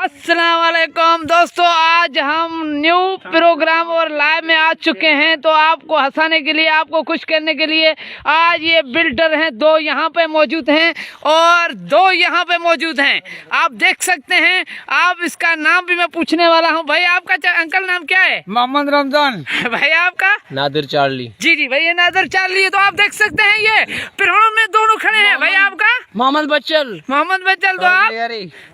अस्सलाम वालेकुम दोस्तों, आज हम न्यू प्रोग्राम और लाइव में आ चुके हैं। तो आपको हंसाने के लिए, आपको खुश करने के लिए आज ये बिल्डर हैं, दो यहाँ पे मौजूद हैं और दो यहाँ पे मौजूद हैं। आप देख सकते हैं। आप इसका नाम भी मैं पूछने वाला हूँ। भाई आपका अंकल नाम क्या है? मोहम्मद रमजान। भाई आपका? नादिर चार्ली। जी जी भाई, ये नादिर चार्ली है। तो आप देख सकते हैं ये पिरों में दोनों खड़े हैं। भाई आपका? मोहम्मद बच्चल। मोहम्मद बच्चल।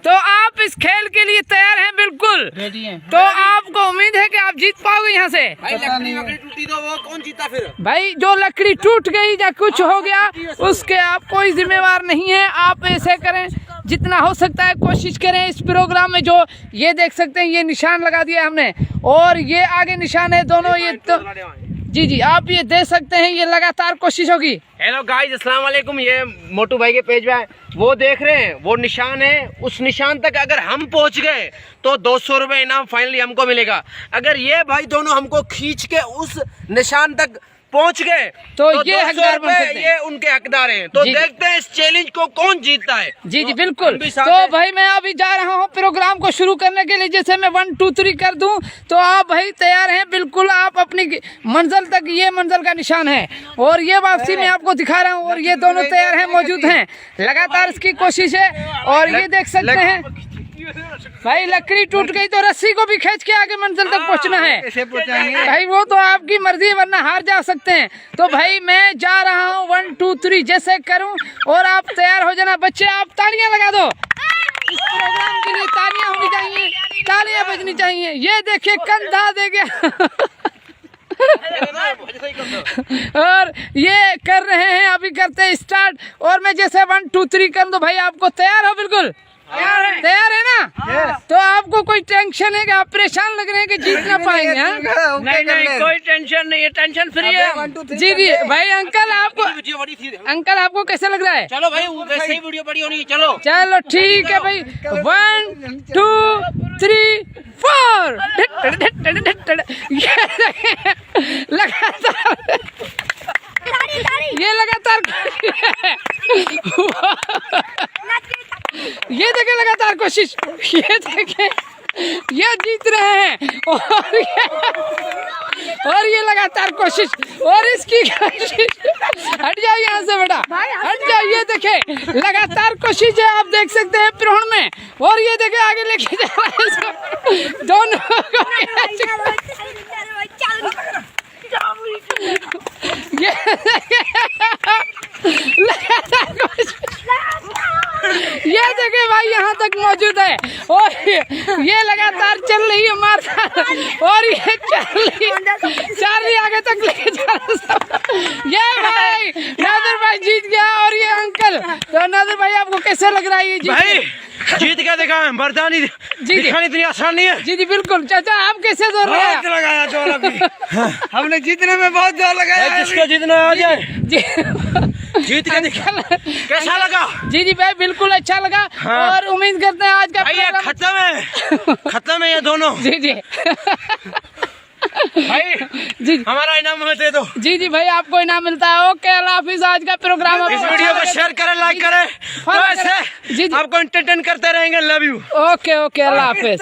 तो आप इस खेल के लिए तैयार हैं? बिल्कुल रेडी हैं। तो आपको उम्मीद है कि आप जीत पाओगे यहाँ से? लकड़ी टूटी तो वो कौन जीता फिर? भाई जो लकड़ी टूट गई या कुछ हो गया उसके आप कोई जिम्मेवार नहीं है। आप ऐसे करें, जितना हो सकता है कोशिश करें। इस प्रोग्राम में जो ये देख सकते हैं, ये निशान लगा दिया हमने और ये आगे निशान है दोनों। ये तो जी जी आप ये दे सकते हैं। ये लगातार कोशिश होगी। हेलो गाइस, अस्सलाम वालेकुम। ये मोटू भाई के पेज पे वो देख रहे हैं, वो निशान है। उस निशान तक अगर हम पहुंच गए तो 200 रुपए इनाम फाइनली हमको मिलेगा। अगर ये भाई दोनों हमको खींच के उस निशान तक पहुंच गए तो ये हकदार बन सकते हैं। ये उनके हकदार हैं। तो देखते हैं इस चैलेंज को कौन जीतता है। जी जी बिल्कुल। तो भाई मैं अभी जा रहा हूँ प्रोग्राम को शुरू करने के लिए। जैसे मैं 1 2 3 कर दूं तो आप भाई तैयार हैं? बिल्कुल। आप अपनी मंजिल तक, ये मंजिल का निशान है और ये वापसी में आपको दिखा रहा हूँ। और ये दोनों तैयार हैं, मौजूद हैं। लगातार इसकी कोशिश है और ये देख सकते हैं भाई लकड़ी टूट गई तो रस्सी को भी खींच के आगे मंजिल तक पहुंचना है। कैसे पहुंचाएंगे भाई वो तो आपकी मर्जी है, वरना हार जा सकते हैं। तो भाई मैं जा रहा हूँ 1 2 3 जैसे करूं और आप तैयार हो जाना। बच्चे आप तालियां लगा दो। इस प्रोग्राम के लिए तालियां होनी चाहिए, तालियां बजनी चाहिए। ये देखिए कंधा दे गया और ये कर रहे हैं, अभी करते हैं स्टार्ट। और मैं जैसे 1 2 3 कर दो। भाई आपको तैयार हो? बिल्कुल तैयार है ना? तो आपको कोई टेंशन है कि आप परेशान लग रहे हैं कि जीत ना पाएंगे? नहीं नहीं, कोई टेंशन नहीं है, टेंशन फ्री है। जी जी भाई अंकल आपको कैसा लग रहा है? चलो भाई, वैसे ही वीडियो बड़ी होनी है। चलो चलो ठीक है भाई। 1 2 3 4 लगातार ये लगातार ये देखे लगातार कोशिश। ये देखे ये जीत रहे हैं और ये लगातार कोशिश और इसकी कोशिश। हट जाओ यहाँ से बेटा, हट जाओ। ये देखे लगातार कोशिश है, आप देख सकते हैं पिरोहन में। और ये देखे आगे लेके जा रहा है इसको, दोनों ये लगातार कोशिश। ये देखे भाई यहाँ तक मौजूद है और ये लगातार चल रही है मारता और ये चार्ली आगे तक लेके जा रहा है। ये भाई नादिर भाई जीत गया और ये अंकल। तो नादिर भाई आपको कैसा लग रहा है ये जीत क्या देखा है? मर्दानी दिखानी इतनी आसान नहीं है। जी जी बिल्कुल। चाचा आप कैसे जोर लगाया जोर अभी हमने जीतने में बहुत जोर लगाया। जिसको जीतना आ जाए जी जीत के दिखा। कैसा लगा? जी जी भाई बिल्कुल अच्छा लगा। हाँ। और उम्मीद करते हैं आज का प्रोग्राम खत्म है ये दोनों। जी जी भाई जी हमारा इनाम हमें दे दो। जी जी भाई आपको इनाम मिलता है। ओके अल्लाह हाफिज। आज का प्रोग्राम इस वीडियो को शेयर करें, लाइक करें। तो ऐसे जी जी आपको एंटरटेन करते रहेंगे। Love you. Okay okay Allah Hafiz.